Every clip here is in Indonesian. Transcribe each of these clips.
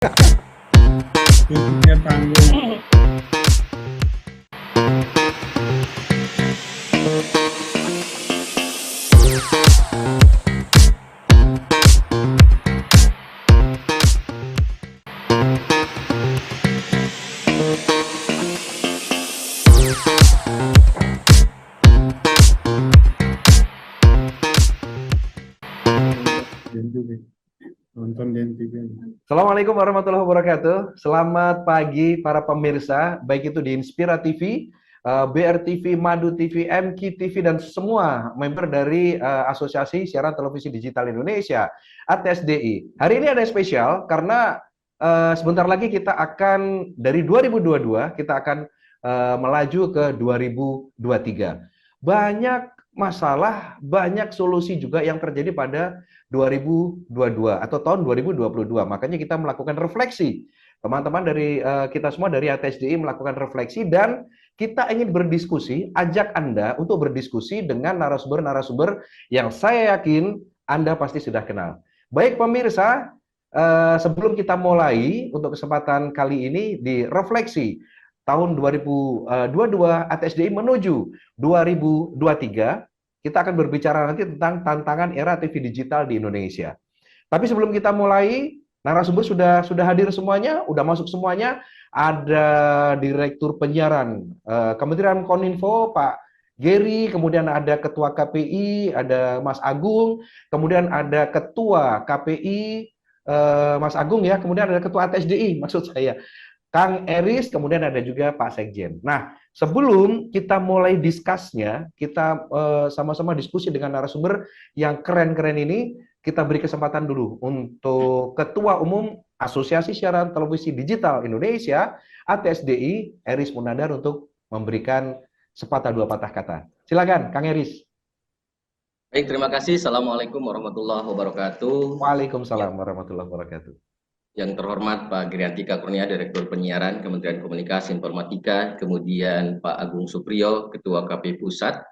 Punya tanggung. Nonton di NTV. Assalamualaikum warahmatullahi wabarakatuh. Selamat pagi para pemirsa, baik itu di Inspira TV, BR TV, Madu TV, MQ TV, dan semua member dari Asosiasi Siaran Televisi Digital Indonesia, ATSDI. Hari ini ada spesial karena sebentar lagi kita akan dari 2022 kita akan melaju ke 2023. Banyak masalah, banyak solusi juga yang terjadi pada 2022 atau tahun 2022. Makanya kita melakukan refleksi. Teman-teman dari kita semua dari ATSDI melakukan refleksi dan kita ingin berdiskusi, ajak Anda untuk berdiskusi dengan narasumber-narasumber yang saya yakin Anda pasti sudah kenal. Baik pemirsa, sebelum kita mulai untuk kesempatan kali ini di refleksi tahun 2022 ATSDI menuju 2023, kita akan berbicara nanti tentang tantangan era TV digital di Indonesia. Tapi sebelum kita mulai, narasumber sudah hadir semuanya, sudah masuk semuanya. Ada Direktur Penyiaran Kementerian Kominfo, Pak Gary, kemudian ada Ketua KPI, ada Mas Agung, kemudian ada Ketua KPI, Mas Agung ya, kemudian ada Ketua ATSDI, maksud saya. Kang Eris, kemudian ada juga Pak Sekjen. Nah, sebelum kita mulai diskusnya, kita sama-sama diskusi dengan narasumber yang keren-keren ini, kita beri kesempatan dulu untuk Ketua Umum Asosiasi Siaran Televisi Digital Indonesia, ATSDI, Eris Munandar untuk memberikan sepatah dua patah kata. Silakan, Kang Eris. Baik, terima kasih. Assalamualaikum warahmatullahi wabarakatuh. Waalaikumsalam warahmatullahi wabarakatuh. Yang terhormat Pak Giriantika Kurnia, Direktur Penyiaran Kementerian Komunikasi Informatika, kemudian Pak Agung Supriyo, Ketua KPI Pusat,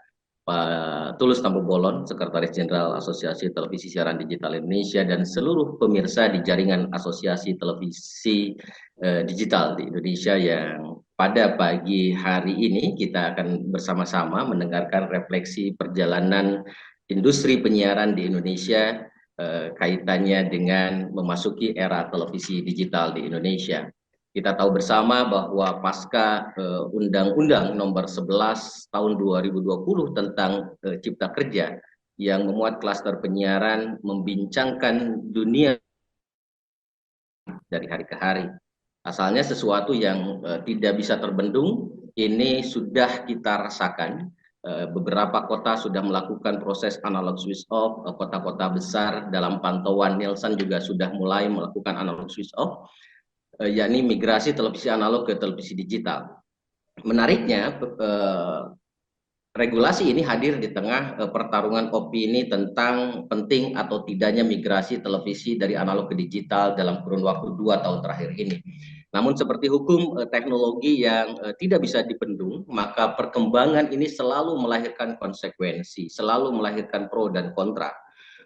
Pak Tulus Tampu Bolon, Sekretaris Jenderal Asosiasi Televisi Siaran Digital Indonesia, dan seluruh pemirsa di jaringan Asosiasi Televisi Digital di Indonesia yang pada pagi hari ini kita akan bersama-sama mendengarkan refleksi perjalanan industri penyiaran di Indonesia kaitannya dengan memasuki era televisi digital di Indonesia. Kita tahu bersama bahwa pasca Undang-Undang Nomor 11 Tahun 2020 tentang Cipta Kerja yang memuat klaster penyiaran membincangkan dunia dari hari ke hari. Asalnya sesuatu yang tidak bisa terbendung, ini sudah kita rasakan. Beberapa kota sudah melakukan proses analog switch off, kota-kota besar dalam pantauan Nielsen juga sudah mulai melakukan analog switch off, yakni migrasi televisi analog ke televisi digital. Menariknya, regulasi ini hadir di tengah pertarungan opini tentang penting atau tidaknya migrasi televisi dari analog ke digital dalam kurun waktu 2 tahun terakhir ini. Namun seperti hukum teknologi yang tidak bisa dibendung, maka perkembangan ini selalu melahirkan konsekuensi, selalu melahirkan pro dan kontra.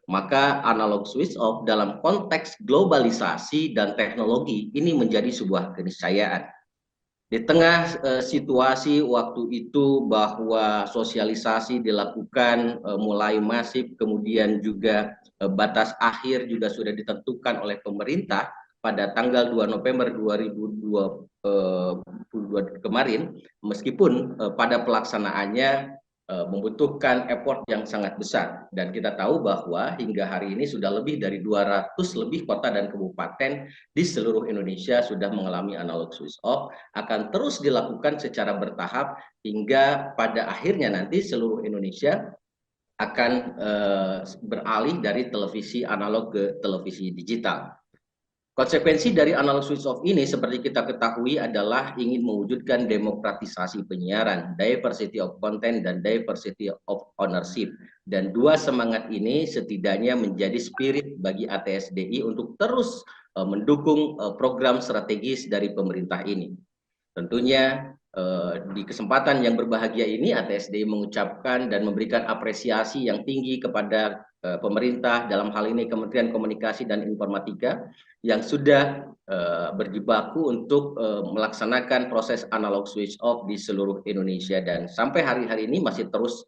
Maka analog switch off dalam konteks globalisasi dan teknologi ini menjadi sebuah keniscayaan. Di tengah situasi waktu itu bahwa sosialisasi dilakukan mulai masif, kemudian juga batas akhir juga sudah ditentukan oleh pemerintah pada tanggal 2 November 2022 kemarin, meskipun pada pelaksanaannya membutuhkan effort yang sangat besar. Dan kita tahu bahwa hingga hari ini sudah lebih dari 200 lebih kota dan kabupaten di seluruh Indonesia sudah mengalami analog switch off, akan terus dilakukan secara bertahap hingga pada akhirnya nanti seluruh Indonesia akan beralih dari televisi analog ke televisi digital. Konsekuensi dari analog switch off ini seperti kita ketahui adalah ingin mewujudkan demokratisasi penyiaran, diversity of content dan diversity of ownership. Dan dua semangat ini setidaknya menjadi spirit bagi ATSDI untuk terus mendukung program strategis dari pemerintah ini. Tentunya di kesempatan yang berbahagia ini ATSDI mengucapkan dan memberikan apresiasi yang tinggi kepada pemerintah, dalam hal ini Kementerian Komunikasi dan Informatika, yang sudah berjibaku untuk melaksanakan proses analog switch off di seluruh Indonesia, dan sampai hari-hari ini masih terus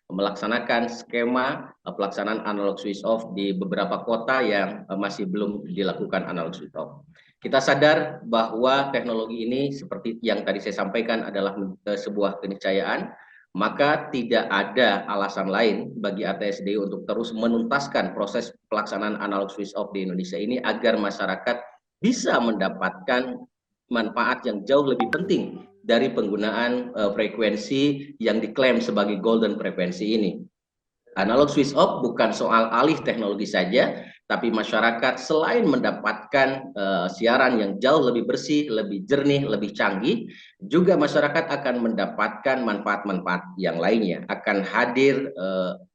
melaksanakan skema pelaksanaan analog switch off di beberapa kota yang masih belum dilakukan analog switch off. Kita sadar bahwa teknologi ini seperti yang tadi saya sampaikan adalah sebuah keniscayaan, maka tidak ada alasan lain bagi ATSDI untuk terus menuntaskan proses pelaksanaan analog switch off di Indonesia ini agar masyarakat bisa mendapatkan manfaat yang jauh lebih penting dari penggunaan frekuensi yang diklaim sebagai golden frekuensi ini. Analog switch off bukan soal alih teknologi saja, tapi masyarakat selain mendapatkan siaran yang jauh lebih bersih, lebih jernih, lebih canggih, juga masyarakat akan mendapatkan manfaat-manfaat yang lainnya. Akan hadir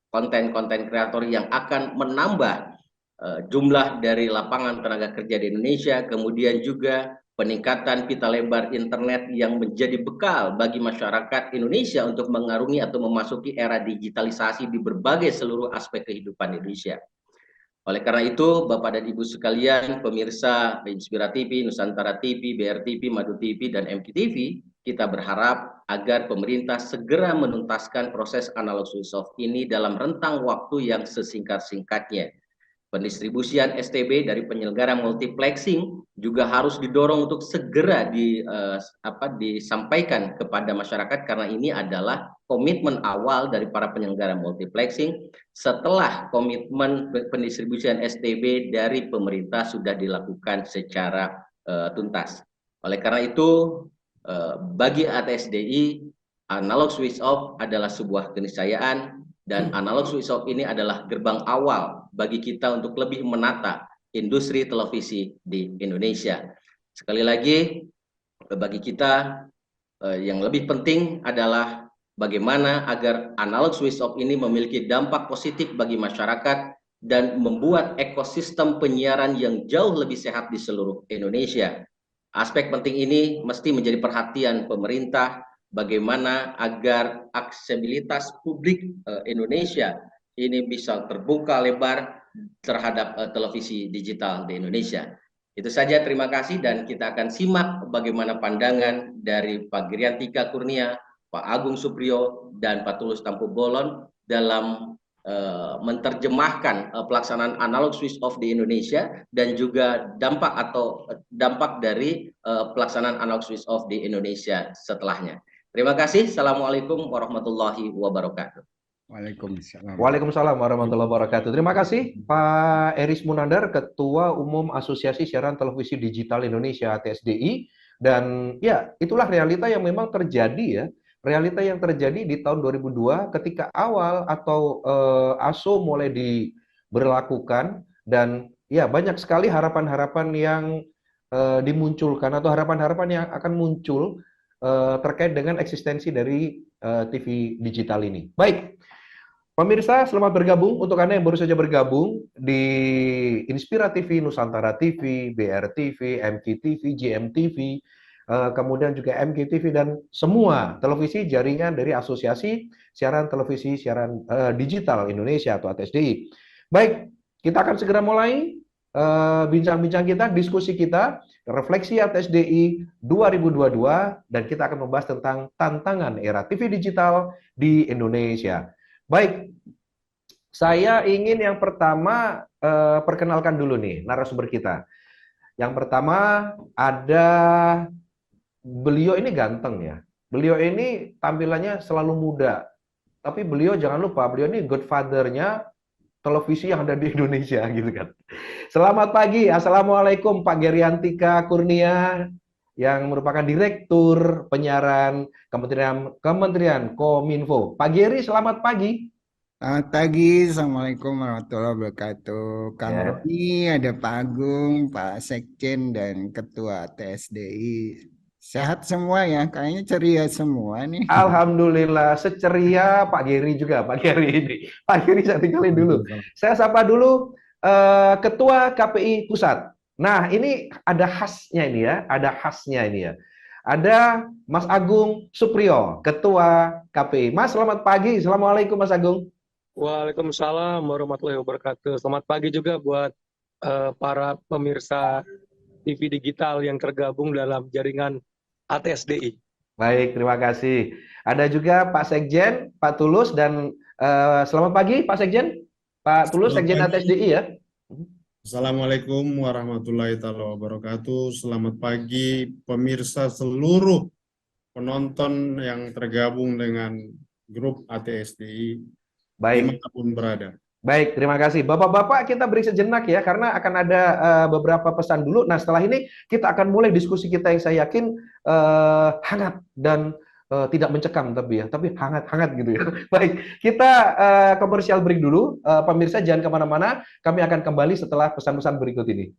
konten-konten kreator yang akan menambah jumlah dari lapangan tenaga kerja di Indonesia, kemudian juga peningkatan pita lebar internet yang menjadi bekal bagi masyarakat Indonesia untuk mengarungi atau memasuki era digitalisasi di berbagai seluruh aspek kehidupan Indonesia. Oleh karena itu, Bapak dan Ibu sekalian, pemirsa Inspira TV, Nusantara TV, BR TV, Madu TV, dan MKTV, kita berharap agar pemerintah segera menuntaskan proses analog switch off ini dalam rentang waktu yang sesingkat-singkatnya. Pendistribusian STB dari penyelenggara multiplexing juga harus didorong untuk segera disampaikan kepada masyarakat, karena ini adalah komitmen awal dari para penyelenggara multiplexing setelah komitmen pendistribusian STB dari pemerintah sudah dilakukan secara tuntas. Oleh karena itu, bagi ATSDI, analog switch off adalah sebuah keniscayaan, dan analog switch off ini adalah gerbang awal bagi kita untuk lebih menata industri televisi di Indonesia. Sekali lagi, bagi kita yang lebih penting adalah bagaimana agar analog switch off ini memiliki dampak positif bagi masyarakat dan membuat ekosistem penyiaran yang jauh lebih sehat di seluruh Indonesia. Aspek penting ini mesti menjadi perhatian pemerintah, bagaimana agar aksesibilitas publik Indonesia ini bisa terbuka lebar terhadap televisi digital di Indonesia. Itu saja, terima kasih, dan kita akan simak bagaimana pandangan dari Pak Giriantika Kurnia, Pak Agung Supriyo, dan Pak Tulus Tampu Bolon dalam menerjemahkan pelaksanaan analog switch off di Indonesia dan juga dampak dari pelaksanaan analog switch off di Indonesia setelahnya. Terima kasih. Assalamualaikum warahmatullahi wabarakatuh. Waalaikumsalam. Waalaikumsalam warahmatullahi wabarakatuh. Terima kasih Pak Eris Munandar, Ketua Umum Asosiasi Siaran Televisi Digital Indonesia (ATSDI). Dan ya, itulah realita yang memang terjadi ya. Realita yang terjadi di tahun 2002 ketika awal atau ASO mulai diberlakukan, dan ya banyak sekali harapan-harapan yang dimunculkan atau harapan-harapan yang akan muncul terkait dengan eksistensi dari TV digital ini. Baik, pemirsa, selamat bergabung. Untuk Anda yang baru saja bergabung di Inspira TV, Nusantara TV, BR TV, MKTV, GMTV, kemudian juga MKTV, dan semua televisi jaringan dari Asosiasi Siaran Televisi Siaran Digital Indonesia atau ATSDI. Baik, kita akan segera mulai bincang-bincang kita, diskusi kita, refleksi ATSDI 2022, dan kita akan membahas tentang tantangan era TV digital di Indonesia. Baik, saya ingin yang pertama perkenalkan dulu nih narasumber kita. Yang pertama ada, beliau ini ganteng ya. Beliau ini tampilannya selalu muda. Tapi beliau jangan lupa, beliau ini godfather-nya televisi yang ada di Indonesia gitu kan. Selamat pagi, Assalamualaikum Pak Giriantika Kurnia, yang merupakan Direktur Penyiaran Kementerian Kominfo. Pak Giri, selamat pagi. Selamat pagi, Assalamualaikum warahmatullahi wabarakatuh. Kang Roni, ada Pak Agung, Pak Sekjen, dan Ketua TSDI. Sehat semua ya, kayaknya ceria semua nih. Alhamdulillah, seceria Pak Giri juga, Pak Giri ini. Pak Giri saya tinggalin dulu. Saya sapa dulu Ketua KPI Pusat. Nah, ini ada khasnya ini ya, ada khasnya ini ya. Ada Mas Agung Supriyo, Ketua KPI. Mas, selamat pagi. Assalamualaikum Mas Agung. Waalaikumsalam warahmatullahi wabarakatuh. Selamat pagi juga buat para pemirsa TV digital yang tergabung dalam jaringan ATSDI. Baik, terima kasih. Ada juga Pak Sekjen, Pak Tulus, dan selamat pagi Pak Sekjen. Pak Tulus, Selamat Sekjen pagi. ATSDI ya. Assalamualaikum warahmatullahi wabarakatuh. Selamat pagi pemirsa seluruh penonton yang tergabung dengan grup ATSDI Baik. dimanapun berada. Baik, terima kasih. Bapak-bapak, kita beri sejenak ya, karena akan ada beberapa pesan dulu. Nah, setelah ini kita akan mulai diskusi kita yang saya yakin hangat dan tidak mencekam tapi hangat-hangat gitu ya. Baik, kita komersial break dulu. Pemirsa jangan kemana-mana, kami akan kembali setelah pesan-pesan berikut ini.